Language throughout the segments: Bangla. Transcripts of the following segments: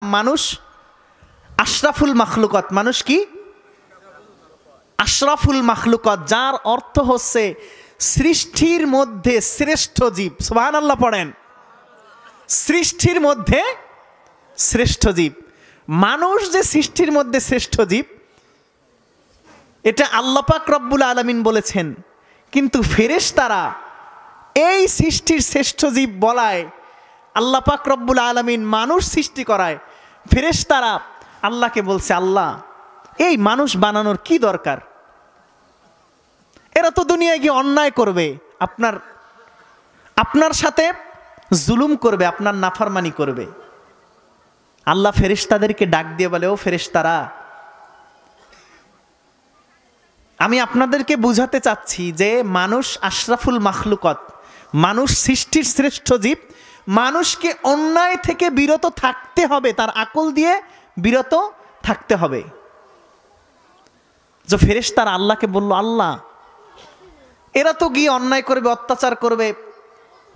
মানুষ আশরাফুল মাখলুকাত। মানুষ কি? আশরাফুল মাখলুকাত, যার অর্থ হচ্ছে সৃষ্টির মধ্যে শ্রেষ্ঠ জীব। সুবহানাল্লাহ পড়েন। সৃষ্টির মধ্যে শ্রেষ্ঠ জীব। মানুষ যে সৃষ্টির মধ্যে শ্রেষ্ঠ জীব, এটা আল্লাহ পাক রব্বুল আলামিন বলেছেন। কিন্তু ফেরেশতারা এই সৃষ্টির শ্রেষ্ঠ জীব বলায় আল্লাহ পাক রব্বুল আলামিন মানুষ সৃষ্টি করায় ফেরেশতারা আল্লাহকে বলছে, আল্লাহ এই মানুষ বানানোর কি দরকার? এরা তো দুনিয়ায় গিয়ে অন্যায় করবে, আপনার সাথে জুলুম করবে, আপনার নাফরমানি করবে। আল্লাহ ফেরেশতাদেরকে ডাক দিয়ে বলে, ও ফেরেশতারা, আমি আপনাদেরকে বুঝাতে চাচ্ছি যে মানুষ আশরাফুল মাখলুকাত, মানুষ সৃষ্টির শ্রেষ্ঠ জীব। মানুষকে অন্যায় থেকে বিরত থাকতে হবে, তার আকল দিয়ে বিরত থাকতে হবে। যে ফেরেশতারা আল্লাহকে বলল, আল্লাহ এরা তো গিয়ে অন্যায় করবে, অত্যাচার করবে,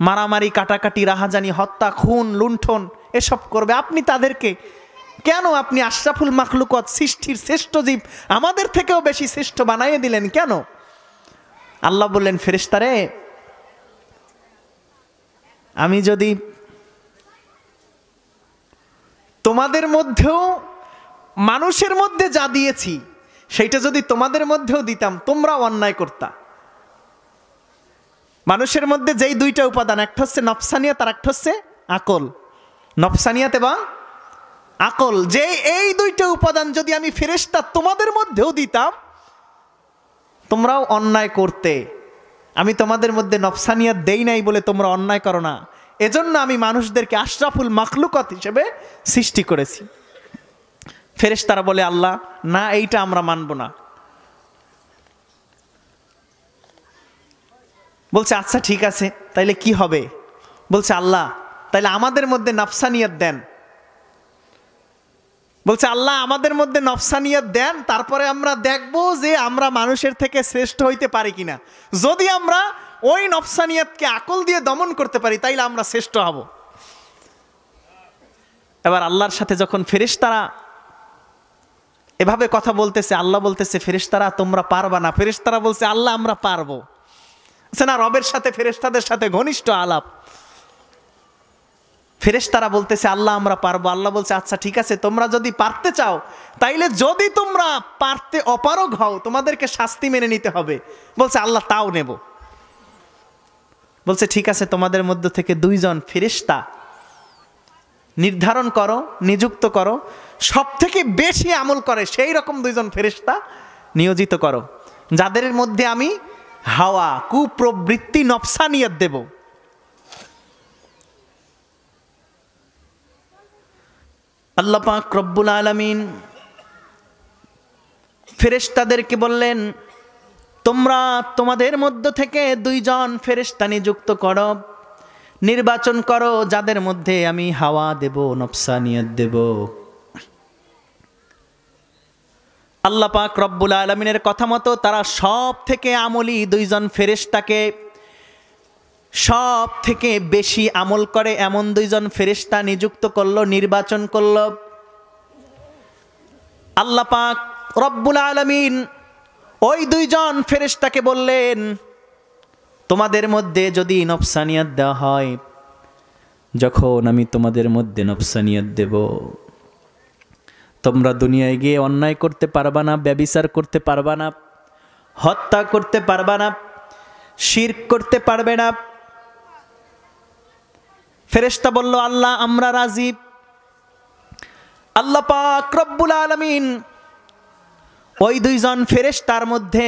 মারামারি, কাটাকাটি, রাহাজানি, হত্যা, খুন, লুণ্ঠন এসব করবে। আপনি তাদেরকে কেন আপনি আশরাফুল মাখলুকাত, সৃষ্টির শ্রেষ্ঠ জীব, আমাদের থেকেও বেশি শ্রেষ্ঠ বানাইয়ে দিলেন কেন? আল্লাহ বললেন, ফেরেশতারে, আমি যদি তোমাদের মধ্যেও মানুষের মধ্যে যা দিয়েছি সেইটা যদি তোমাদের মধ্যেও দিতাম, তোমরাও অন্যায় করতা। মানুষের মধ্যে যেই দুইটা উপাদান, একটা হচ্ছে নফসানিয়াত আর একটা হচ্ছে আকল। নফসানিয়াত এবং আকল, যে এই দুইটা উপাদান যদি আমি ফেরেশতা তোমাদের মধ্যেও দিতাম, তোমরাও অন্যায় করতে। আমি তোমাদের মধ্যে নফসানিয়াত দেই নাই বলে তোমরা অন্যায় করো না, এজন্য আমি মানুষদেরকে আশরাফুল মাখলুকাত হিসেবে সৃষ্টি করেছি। ফেরেশতারা বলে, আল্লাহ না, এইটা আমরা মানব না। বলছে, আচ্ছা ঠিক আছে, তাইলে কি হবে? বলছে, আল্লাহ তাইলে আমাদের মধ্যে নফসানিয়াত দেন। বলছে, আল্লাহ আমাদের মধ্যে নফসানিয়াত দেন, তারপরে আমরা দেখব যে আমরা মানুষের থেকে শ্রেষ্ঠ হইতে পারি কিনা। যদি আমরা ওই নফসানিয়াতকে আকল দিয়ে দমন করতে পারি, তাইলে আমরা শ্রেষ্ঠ হব। এবার আল্লাহর সাথে যখন ফেরেশতারা এভাবে কথা বলতেছে, আল্লাহ বলতেছে, ফেরেশতারা তোমরা পারবা না। ফেরেশতারা বলছে, আল্লাহ আমরা পারবো। না, রবের সাথে ফেরেশতাদের সাথে ঘনিষ্ঠ আলাপ। ফেরেশতারা বলতেছে, আল্লাহ আমরা পারবো। আল্লাহ বলছে, আচ্ছা ঠিক আছে, তোমরা যদি পারতে চাও, তাইলে যদি তোমরা পারতে অপারগ হও, তোমাদেরকে শাস্তি মেনে নিতে হবে। বলছে, আল্লাহ তাও নেব। বলছে, ঠিক আছে, তোমাদের মধ্য থেকে 2 জন ফেরেশতা নির্ধারণ করো, নিযুক্ত করো, সব থেকে বেশি আমল করে সেই রকম 2 জন ফেরেশতা নিয়োজিত করো, যাদের মধ্যে আমি হাওয়া, কুপ্রবৃত্তি, নফসানিয়াত দেব। আল্লাহ পাক রব্বুল আলামিন ফেরেশতাদেরকে বললেন, তোমরা তোমাদের মধ্য থেকে 2 জন ফেরেশতা নিযুক্ত করো, নির্বাচন করো, যাদের মধ্যে আমি হাওয়া দেব, নফসানিয়াত দেব। আল্লাহ পাক রব্বুল আলামিনের কথা মতো তারা সব থেকে আমলি 2 জন ফেরেশতাকে, সব থেকে বেশি আমল করে এমন 2 জন ফেরেশতা নিযুক্ত করলো, নির্বাচন করলো। আল্লাহ পাক রব্বুল আলামিন ওই 2 জন ফেরেশতাকে বললেন, তোমাদের মধ্যে যদি নফসানিয়াত দেওয়া হয়, যখন আমি তোমাদের মধ্যে নফসানিয়াত দেব, তোমরা দুনিয়ায় গিয়ে অন্যায় করতে পারবা না, ব্যভিচার করতে পারবা না, হত্যা করতে পারবা না, শিরক করতে পারবে না। ফেরেশতা বলল, আল্লাহ আমরা রাজি। আল্লাহ পাক রব্বুল আলামিন ওই 2 জন ফেরেশতার মধ্যে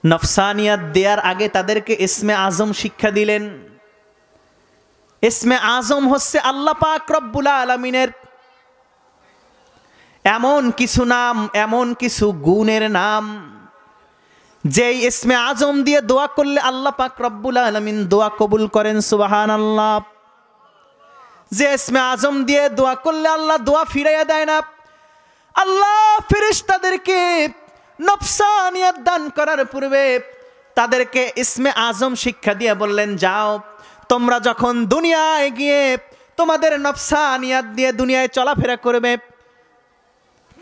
নফসানিয়াত দেওয়ার আগে তাদেরকে ইসমে আজম শিক্ষা দিলেন। ইসমে আজম হচ্ছে আল্লাহ পাক রব্বুল আলামিনের এমন কিছু নাম, এমন কিছু গুণের নাম, যেই ইসমে আজম দিয়ে দোয়া করলে আল্লাহ পাক রব্বুল আলামিন দোয়া কবুল করেন। সুবহানাল্লাহ। যে ইসমে আজম দিয়ে দোয়া করলে আল্লাহ দোয়া ফিরাইয়া দেয় না। আল্লাহ ফেরেশতাদেরকে নফসানিয়াত দান করার পূর্বে তাদেরকে ইসমে আজম শিক্ষা দিয়ে বললেন, যাও তোমরা যখন দুনিয়ায় গিয়ে তোমাদের নফসানিয়াত দিয়ে দুনিয়ায় চলাফেরা করবে।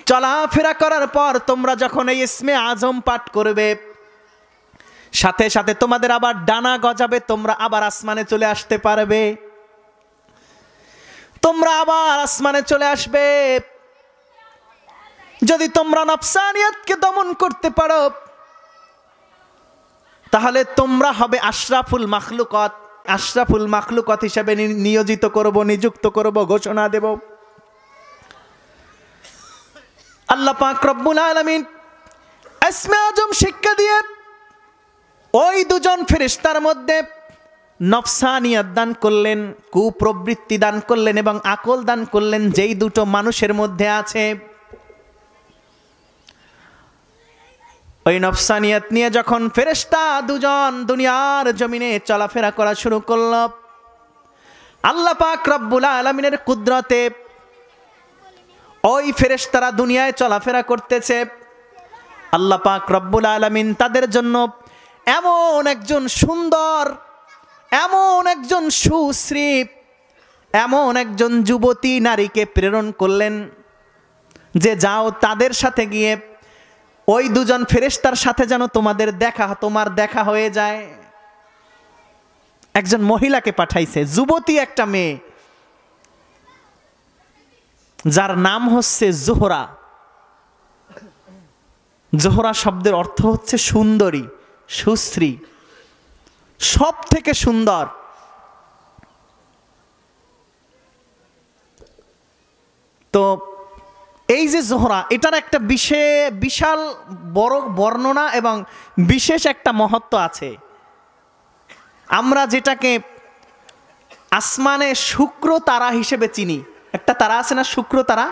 চলাফেরা করার পর তোমরা যখন এই ইসমে আজম পাঠ করবে, সাথে সাথে তোমাদের আবার ডানা গজাবে, তোমরা আবার আসমানে চলে আসতে পারবে। তোমরা আবার আসমানে চলে আসবে যদি তোমরা নফসানিয়াতকে দমন করতে পারো। তাহলে তোমরা হবে আশরাফুল মাখলুকাত। আশরাফুল মাখলুকাত হিসেবে নিয়োজিত করব, নিযুক্ত করব, ঘোষণা দেব। আল্লাহ পাক রব্বুল আলামিন ইসমে আজম শিক্ষা দিয়ে ওই দুজন ফেরেশতার মধ্যে নফসানিয়াত দান করলেন, কুপ্রবৃত্তি দান করলেন এবং আকল দান করলেন, যেই দুটো মানুষের মধ্যে আছে। ওই নফসানিয়াত নিয়ে যখন ফেরেশতা দুজন দুনিয়ার জমিনে চলাফেরা করা শুরু করল, আল্লাহ পাক রব্বুল আলামিনের কুদরতে ওই ফেরেশতারা দুনিয়ায় চলাফেরা করতেছে। আল্লাহ পাক রব্বুল আলামিন তাদের জন্য এমন একজন সুন্দর, এমন একজন সুশ্রী, এমন একজন যুবতী নারীকে প্রেরণ করলেন যে যাও তাদের সাথে গিয়ে ওই দুজন ফেরেশতার সাথে যেন তোমার দেখা হয়ে যায়। একজন মহিলাকে পাঠাইছে, যুবতী একটা মেয়ে, যার নাম হচ্ছে জোহরা। জোহরা শব্দের অর্থ হচ্ছে সুন্দরী, সুশ্রী, সব থেকে সুন্দর। তো এই যে জোহরা, এটার একটা বিশাল বড় বর্ণনা এবং বিশেষ একটা মহত্ব আছে। আমরা যেটাকে আসমানে শুক্র তারা হিসেবে চিনি, একটা তারা আছে না শুক্র তারা,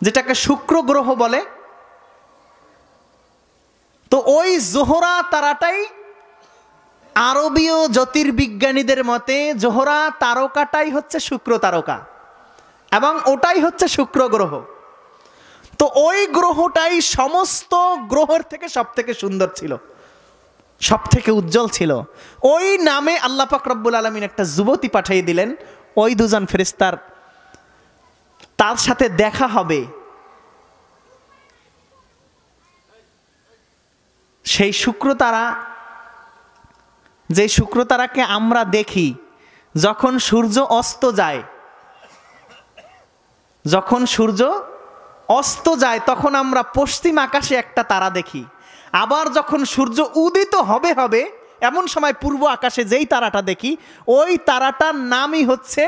যেটাকে শুক্র গ্রহ বলে। তো ওই জোহরা তারাটাই আরবীয় জ্যোতির্বিজ্ঞানীদের মতে জোহরা তারকাটাই হচ্ছে শুক্র তারকা এবং ওটাই হচ্ছে শুক্র গ্রহ। তো ওই গ্রহটাই সমস্ত গ্রহের থেকে সব থেকে সুন্দর ছিল, সব থেকে উজ্জ্বল ছিল। ওই নামে আল্লাহ পাক রব্বুল আলামিন একটা যুবতী পাঠিয়ে দিলেন। ওই দুজন ফেরেশতার তার সাথে দেখা হবে। সেই শুক্র তারা, যে শুক্র তারাকে আমরা দেখি যখন সূর্য অস্ত যায়, যখন সূর্য অস্ত যায় তখন আমরা পশ্চিম আকাশে একটা তারা দেখি। আবার যখন সূর্য উদিত হবে এমন সময় পূর্ব আকাশে যেই তারাটা দেখি, ওই তারাটার নামই হচ্ছে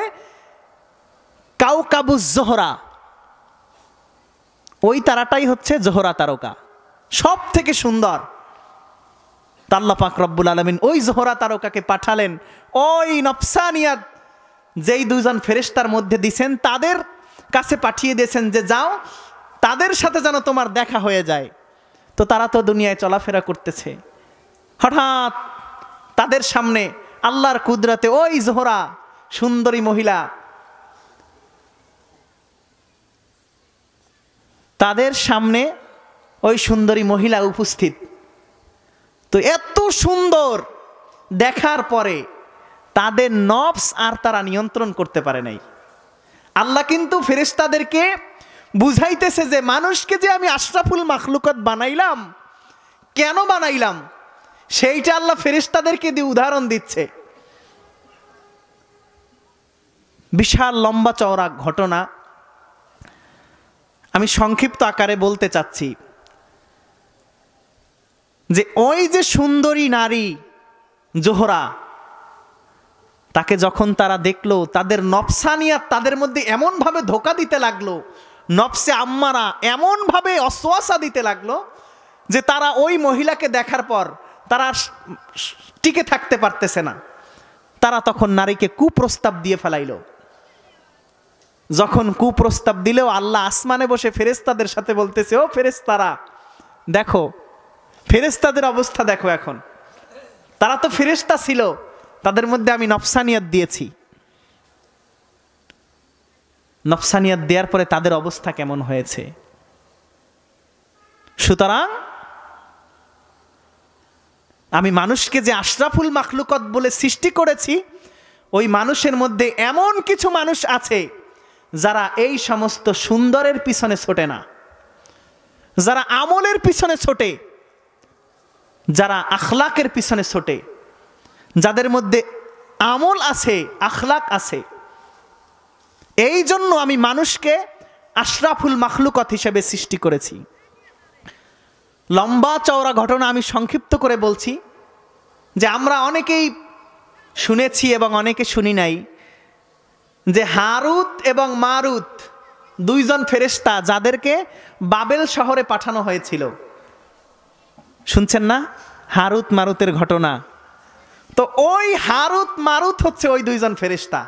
কাউকাবুজ জোহরা। ওই তারাটাই হচ্ছে জোহরা তারকা, সব থেকে সুন্দর। আল্লাহ পাক রব্বুল আলামিন ওই জোহরা তারকাকে পাঠালেন ওই নফসানিয়াত যেই দুজন ফেরেশতার মধ্যে দিছেন তাদের কাছে পাঠিয়ে দিয়েছেন যে যাও তাদের সাথে যেন তোমার দেখা হয়ে যায়। তো তারা তো দুনিয়ায় চলাফেরা করতেছে, হঠাৎ তাদের সামনে আল্লাহর কুদরতে ওই জোহরা সুন্দরী মহিলা, তাদের সামনে ওই সুন্দরী মহিলা উপস্থিত। তো এত সুন্দর দেখার পরে তাদের নফস আর তারা নিয়ন্ত্রণ করতে পারে নাই। আল্লাহ কিন্তু ফেরেশতাদেরকে বুঝাইতেছে যে মানুষকে যে আমি আশরাফুল মাখলুকাত বানাইলাম, কেন বানাইলাম সেইটা আল্লাহ ফেরেশতাদেরকে দিয়ে উদাহরণ দিচ্ছে। বিশাল লম্বা চওড়া ঘটনা, আমি সংক্ষিপ্ত আকারে বলতে চাচ্ছি যে ওই যে সুন্দরী নারী জোহরা, তাকে যখন তারা দেখলো তাদের নফসানিয়াত তাদের মধ্যে এমনভাবে ধোকা দিতে লাগলো, নফসে আম্মারা এমনভাবে অসওয়াসা দিতে লাগলো যে তারা ওই মহিলাকে দেখার পর তারা টিকে থাকতে পারতেছে না। তারা তখন নারীকে কুপ্রস্তাব দিয়ে ফেলাইল। যখন কুপ্রস্তাব দিলেও আল্লাহ আসমানে বসে ফেরেশতাদের সাথে বলতেছে, ও ফেরেশতারা দেখো, ফেরেশতাদের অবস্থা দেখো। এখন তারা তো ফেরেশতা ছিল, তাদের মধ্যে আমি নফসানিয়াত দিয়েছি। নফসানিয়াত দেওয়ার পরে তাদের অবস্থা কেমন হয়েছে। সুতরাং আমি মানুষকে যে আশরাফুল মাখলুকাত বলে সৃষ্টি করেছি, ওই মানুষের মধ্যে এমন কিছু মানুষ আছে যারা এই সমস্ত সুন্দরের পিছনে ছোটে না, যারা আমলের পিছনে ছোটে, যারা আখলাকের পিছনে ছোটে, যাদের মধ্যে আমল আছে, আখলাক আছে। এই জন্য আমি মানুষকে আশরাফুল মাখলুকত হিসেবে সৃষ্টি করেছি। লম্বা চওড়া ঘটনা আমি সংক্ষিপ্ত করে বলছি যে আমরা অনেকেই শুনেছি এবং অনেকে শুনি নাই যে হারুত এবং মারুত দুইজন ফেরেশতা যাদেরকে বাবেল শহরে পাঠানো হয়েছিল। শুনছেন না হারুত মারুতের ঘটনা? তো ওই হারুত মারুত হচ্ছে ওই দুইজন ফেরেশতা।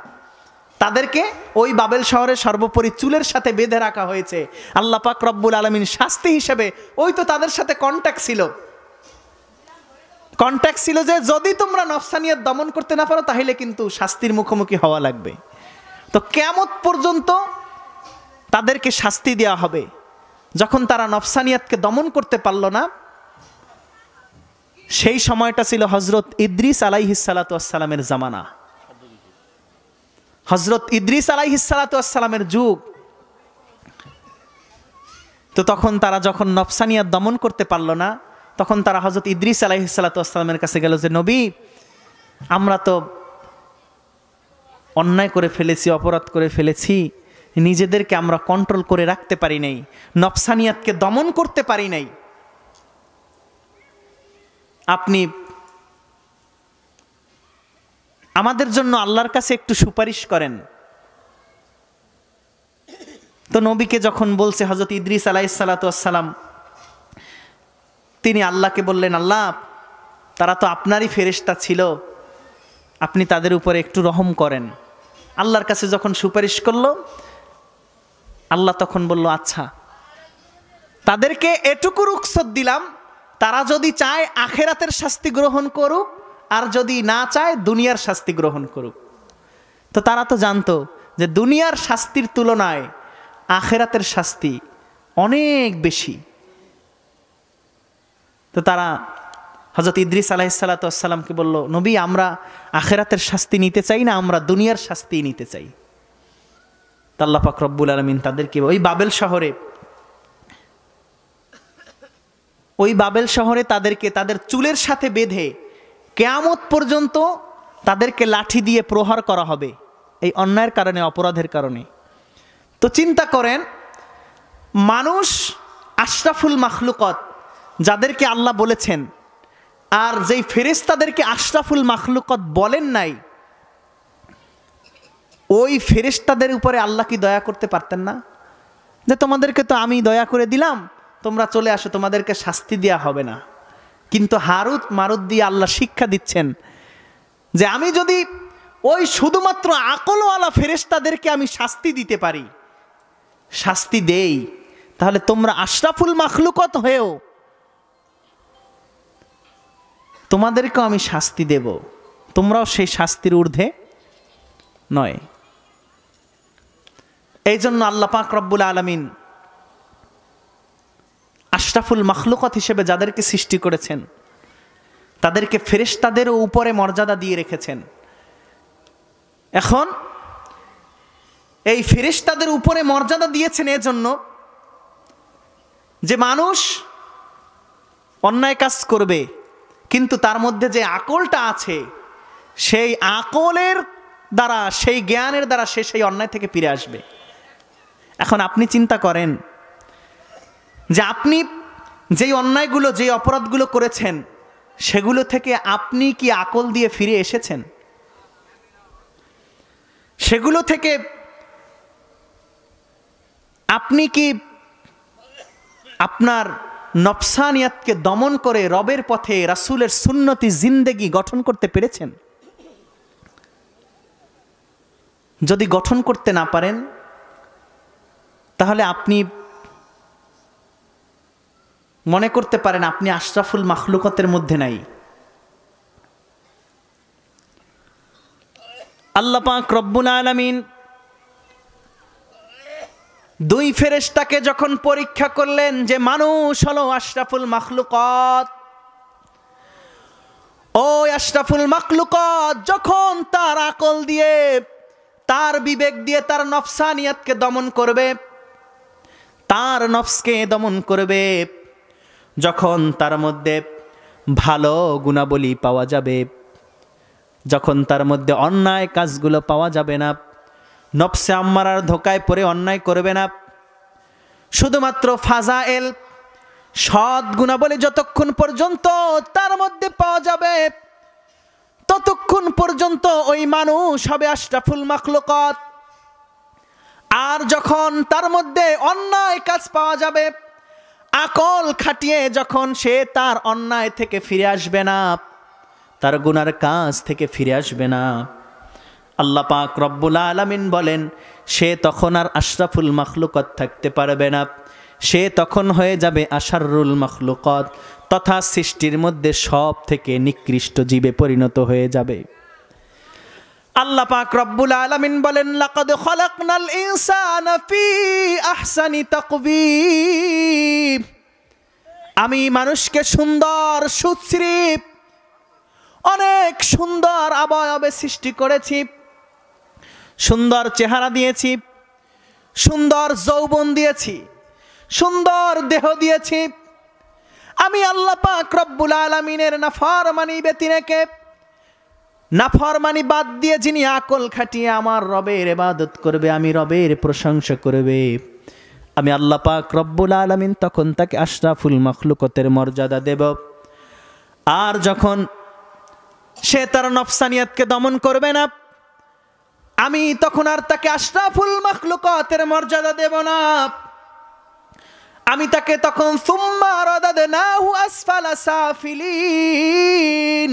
তাদেরকে ওই বাবেল শহরে সর্বোপরি চুলের সাথে বেঁধে রাখা হয়েছে আল্লাহ পাক রব্বুল আলামিন শাস্তি হিসেবে। ওই তো তাদের সাথে কন্ট্যাক্ট ছিল যে যদি তোমরা নফসানিয়ত দমন করতে না পারো তাহলে কিন্তু শাস্তির মুখোমুখি হওয়া লাগবে। তো কিয়ামত পর্যন্ত তাদেরকে শাস্তি দেওয়া হবে। যখন তারা নফসানিয়তকে দমন করতে পারল না, সেই সময়টা ছিল হযরত ইদ্রিস আলাইহিস সালাতু ওয়াস সালামের জামানা, হযরত ইদ্রিস আলাইহিস সালাতু ওয়াস সালামের যুগ। তো তখন তারা যখন নফসানিয়ত দমন করতে পারল না, তখন তারা হযরত ইদ্রিস আলাইহিস সালাতু ওয়াস সালামের কাছে গেল যে নবী, আমরা তো অন্যায় করে ফেলেছি, অপরাধ করে ফেলেছি, নিজেদেরকে আমরা কন্ট্রোল করে রাখতে পারি নাই, নফসানিয়তকে দমন করতে পারি নাই, আপনি আমাদের জন্য আল্লাহর কাছে একটু সুপারিশ করেন। তো নবীকে যখন বলছে হযরত ইদ্রিস আলাইহিস সালাতু ওয়াস সালাম, তিনি আল্লাহকে বললেন, আল্লাহ তারা তো আপনারই ফেরেশতা ছিল, আপনি তাদের উপরে একটু রহম করেন। আল্লাহর কাছে যখন সুপারিশ করলো, আল্লাহ তখন বলল, আচ্ছা তাদেরকে এটুকু রুখসত দিলাম, তারা যদি চায় আখেরাতের শাস্তি গ্রহণ করুক, আর যদি না চায় দুনিয়ার শাস্তি গ্রহণ করুক। তো তারা তো জানতো যে দুনিয়ার শাস্তির তুলনায় আখেরাতের শাস্তি অনেক বেশি। তো তারা হযরত ইদ্রিস আলাইহিস সালাতু ওয়াস সালামকে বলল, নবী আমরা আখেরাতের শাস্তি নিতে চাই না, আমরা দুনিয়ার শাস্তি নিতে চাই। তো আল্লাহ পাক রব্বুল আলামিন তাদেরকে ওই বাবেল শহরে তাদেরকে তাদের চুলের সাথে বেঁধে কিয়ামত পর্যন্ত তাদেরকে লাঠি দিয়ে প্রহার করা হবে এই অন্যায়ের কারণে, অপরাধের কারণে। তো চিন্তা করেন, মানুষ আশরাফুল মাখলুকত যাদেরকে আল্লাহ বলেছেন, আর যেই ফেরেশতাদেরকে আশরাফুল মাখলুকত বলেন নাই, ওই ফেরেশতাদের উপরে আল্লাহ কি দয়া করতে পারতেন না? যে তোমাদেরকে তো আমি দয়া করে দিলাম, তোমরা চলে আসো, তোমাদেরকে শাস্তি দেওয়া হবে না। কিন্তু হারুত মারুত দিয়ে আল্লাহ শিক্ষা দিচ্ছেন যে আমি যদি ওই শুধুমাত্র আকলওয়ালা ফেরেশতাদেরকে আমি শাস্তি দিতে পারি, শাস্তি দেই, তাহলে তোমরা আশরাফুল মাখলুকত হয়েও তোমাদেরকেও আমি শাস্তি দেব, তোমরাও সেই শাস্তির ঊর্ধ্বে নয়। এই জন্য আল্লাহ পাক রব্বুল আলামিন আশরাফুল মাখলুকত হিসেবে যাদেরকে সৃষ্টি করেছেন, তাদেরকে ফেরেশতাদেরও উপরে মর্যাদা দিয়ে রেখেছেন। এখন এই ফেরেশতাদের উপরে মর্যাদা দিয়েছেন এজন্য যে মানুষ অন্যায় কাজ করবে, কিন্তু তার মধ্যে যে আকলটা আছে, সেই আকলের দ্বারা, সেই জ্ঞানের দ্বারা সে সেই অন্যায় থেকে ফিরে আসবে। এখন আপনি চিন্তা করেন যে আপনি যেই অন্যায়গুলো, যেই অপরাধগুলো করেছেন, সেগুলো থেকে আপনি কি আকল দিয়ে ফিরে এসেছেন? সেগুলো থেকে আপনি কি আপনার নফসানিয়াতকে দমন করে রবের পথে রাসূলের সুন্নতি জিন্দেগি গঠন করতে পেরেছেন? যদি গঠন করতে না পারেন, তাহলে আপনি মনে করতে পারেন আপনি আশরাফুল মাখলুকতের মধ্যে নাই। আল্লাহ পাক রব্বুল আলামিন দুই ফেরেশতাকে যখন পরীক্ষা করলেন যে মানুষ হলো আশরাফুল মাখলুকত, ও ওই আশরাফুল মাখলুকাত যখন তার আকল দিয়ে, তার বিবেক দিয়ে তার নফসানিয়াতকে দমন করবে, তার নফসকে দমন করবে, যখন তার মধ্যে ভালো গুণাবলী পাওয়া যাবে, যখন তার মধ্যে অন্যায় কাজগুলো পাওয়া যাবে না, নফসে আম্মারার ধোকায় পড়ে অন্যায় করবে না, শুধুমাত্র ফাজাইল সৎ গুণাবলী যতক্ষণ পর্যন্ত তার মধ্যে পাওয়া যাবে, ততক্ষণ পর্যন্ত ওই মানুষ হবে আশরাফুল মাখলুকাত। আর যখন তার মধ্যে অন্যায় কাজ পাওয়া যাবে, আকল খাটিয়ে যখন সে তার অন্যায় থেকে ফিরে আসবে না, তার গুনার কাজ থেকে ফিরে আসবে না, আল্লাহ পাক রব্বুল আলামিন বলেন সে তখন আর আশরাফুল মাখলুকাত থাকতে পারবে না, সে তখন হয়ে যাবে আশারুল মাখলুকাত, তথা সৃষ্টির মধ্যে সব থেকে নিকৃষ্ট জীবে পরিণত হয়ে যাবে। আল্লাহ পাক রব্বুল আলামিন বলেন লাকাদ খালাকনাল ইনসানা ফি আহসানি তাকবীম, আমি মানুষকে সুন্দর সুশ্রী অনেক সুন্দর অবয়বে সৃষ্টি করেছি, সুন্দর চেহারা দিয়েছি, সুন্দর যৌবন দিয়েছি, সুন্দর দেহ দিয়েছি। আমি আল্লাহ পাক রব্বুল আলামিনের নাফরমানি ব্যতি রেখে, নাফরমানি বাদ দিয়ে যিনি আকল খাটিয়ে আমার রবের ইবাদত করবে, আমি রবের প্রশংসা করবে, আমি আল্লাহ পাক রব্বুল আলামিন তখন তাকে আশরাফুল মাখলুকাতের মর্যাদা দেব। আর যখন সে তার নফসানিয়াতকে দমন করবে না, আমি তখন আর তাকে আশরাফুল মাখলুকাতের মর্যাদা দেব না। আমি তাকে তখন সুম্মা রাদাদনাহু আসফালা সাফিলিন,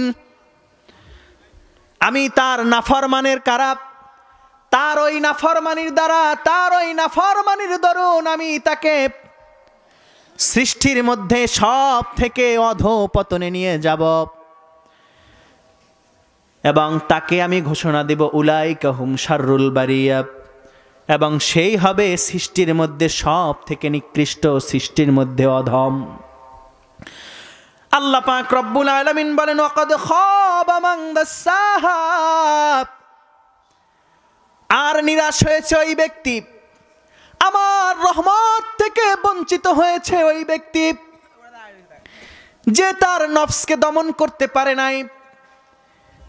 আমি তার নাফরমানের কারাপ, তার ওই নাফরমানির দ্বারা, তার ওই নাফরমানির দরুন আমি তাকে সৃষ্টির মধ্যে সব থেকে অধঃপতনে নিয়ে যাব, এবং তাকে আমি ঘোষণা দেব উলাইকা হুম শাররুল বারিয়া, এবং সেই হবে সৃষ্টির মধ্যে সব থেকে নিকৃষ্ট, সৃষ্টির মধ্যে অধম। আল্লাহ পাক রব্বুল আলামিন বলেন ওয়াকাদ খাবা মান দাসাহা, আর নিরাশ হয়েছে ওই ব্যক্তি, আমার রহমত থেকে বঞ্চিত হয়েছে ওই ব্যক্তি যে তার নফসকে দমন করতে পারে নাই,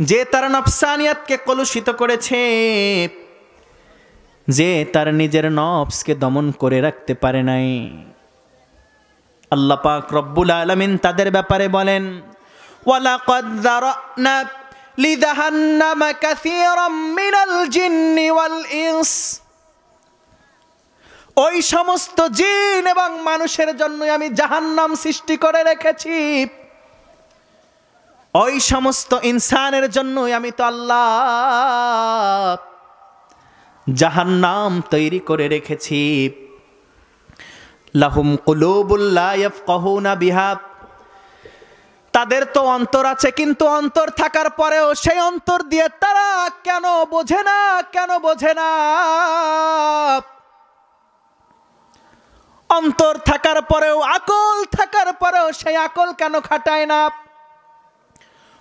যে তার নফসানিয়াতকে কলুষিত করেছে, যে তার নিজের নফসকে দমন করে রাখতে পারে নাই। আল্লাহ পাক রব্বুল আলামিন তাদের ব্যাপারে বলেন ওয়ালাকাদ যারানা লিজাহান্নামা কাসীরাম মিনাল জিন্নি ওয়াল ইনস, ওই সমস্ত জিন এবং মানুষের জন্য আমি জাহান্নাম সৃষ্টি করে রেখেছি, ওই সমস্ত ইনসানের জন্যই আমি তো আল্লাহ জাহান্নাম তৈরি করে রেখেছি। লাহুম কুলুবুল লা ইয়াফকাহুনা বিহা, তাদের তো অন্তর আছে, কিন্তু অন্তর থাকার পরেও সেই অন্তর দিয়ে তারা কেন বোঝে না, কেন বোঝে না? অন্তর থাকার পরেও, আকল থাকার পরেও সেই আকল কেন খাটায় না?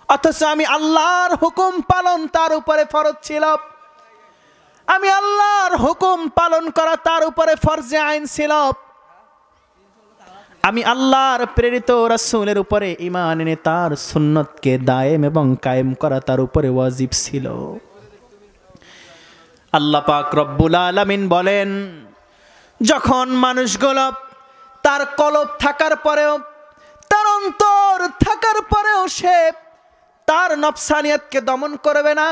অথচ আমি আল্লাহর হুকুম পালন তার উপরে ফরজ ছিল, আমি আল্লাহর হুকুম পালন করা তার উপরে ফরজে আইন ছিল, আমি আল্লাহর প্রেরিত রাসূলের উপরে ঈমান এনে তার সুন্নতকে দায়েম এবং কায়েম করা তার উপরে ওয়াজিব ছিল। আল্লাহ পাক রব্বুল আলামিন বলেন যখন মানুষগুলো তার কলব থাকার পরেও, তার অন্তর থাকার পরেও সে তার নফসানিয়াতকে দমন করবে না,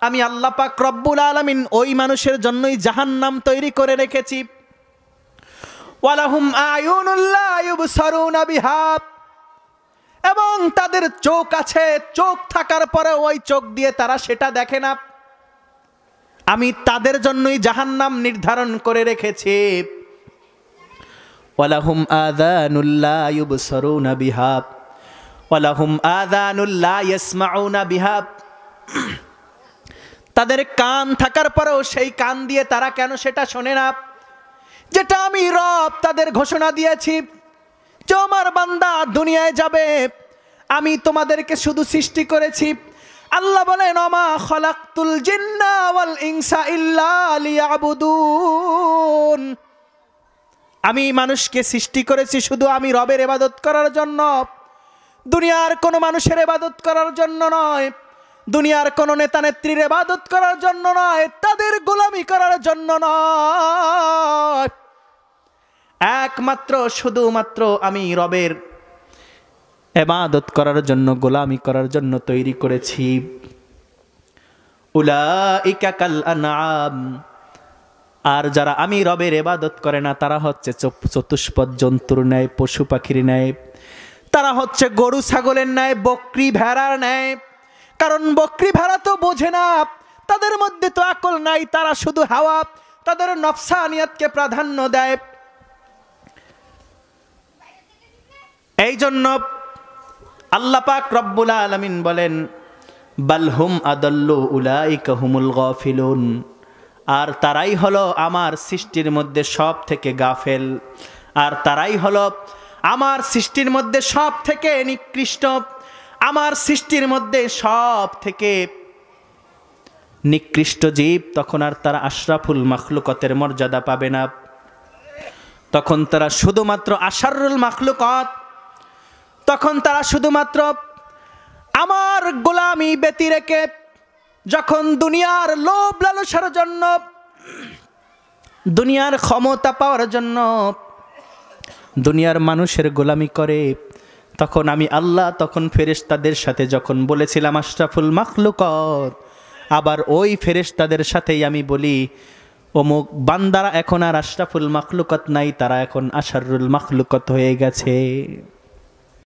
আমি আল্লাহ পাক রব্বুল আলামিন ওই মানুষের জন্যই জাহান্নাম তৈরি করে রেখেছি। ওয়ালাহুম আয়ুনুল লা ইউবসারুনা বিহা, এবং তাদের চোখ আছে, চোখ থাকার পরে ওই চোখ দিয়ে তারা সেটা দেখে না, আমি তাদের জন্যই জাহান্নাম নির্ধারণ করে রেখেছি। ওয়ালাহুম আযানুল লা ইউবসারুনা বিহা ওয়ালাহুম আযানুল লা ইয়াসমাউনা বিহা, তাদের কান থাকার পরেও সেই কান দিয়ে তারা কেন সেটা শোনে না, যেটা আমি রব তাদের ঘোষণা দিয়েছি যে আমার বান্দা দুনিয়ায় যাবে, আমি তোমাদেরকে শুধু সৃষ্টি করেছি। আল্লাহ বলেন ওমা খালাকতুল জিন্না ওয়াল ইনসা ইল্লা লিয়াবুদুন, আমি মানুষকে সৃষ্টি করেছি শুধু আমি রবের ইবাদত করার জন্য, দুনিয়ার কোনো মানুষের ইবাদত করার জন্য নয়, দুনিয়ার কোনো নেতা নেত্রীর ইবাদত করার জন্য নয়, তাদের গোলামি করার জন্য নয়, একমাত্র শুধুমাত্র আমি রবের ইবাদত করার জন্য, গোলামি করার জন্য তৈরি করেছি। উলাইকা কাল আনআম, আর যারা আমি রবের ইবাদত করে না তারা হচ্ছে চতুষ্পদ জন্তুর ন্যায়, পশু পাখির ন্যায়, তারা হচ্ছে গরু ছাগলের ন্যায়, বকরি ভেড়ার ন্যায়। কারণ বকরি ভেড়া তো বোঝে না, তাদের মধ্যে তো আকল নাই, তারা শুধু হাওয়া, তাদের নফসানিয়াতকে প্রাধান্য দেয়। এই জন্য আল্লাহ পাক রব্বুল আলামিন বলেন বালহুম আদাল্লু উলাইকা হুমুল গাফিলুন, আর তারাই হলো আমার সৃষ্টির মধ্যে সব থেকে গাফেল, আর তারাই হলো আমার সৃষ্টির মধ্যে সব থেকে নিকৃষ্ট, আমার সৃষ্টির মধ্যে সব থেকে নিকৃষ্ট জীব। তখন আর তারা আশরাফুল মাখলুকতের মর্যাদা পাবে না, তখন তারা শুধুমাত্র আশারুল মাখলুকত, তখন তারা শুধুমাত্র আমার গোলামি ব্যতি রেখে যখন দুনিয়ার লোভ লালসার জন্য, দুনিয়ার ক্ষমতা পাওয়ার জন্য দুনিয়ার মানুষের গোলামি করে, তখন আমি আল্লাহ তখন ফেরেশতাদের সাথে যখন বলেছিলাম আশরাফুল মাখলুকত, আবার ওই ফেরেশতাদের সাথেই আমি বলি অমুক বান্দারা এখন আর আশরাফুল মাখলুকত নাই, তারা এখন আশারুল মাখলুকত হয়ে গেছে।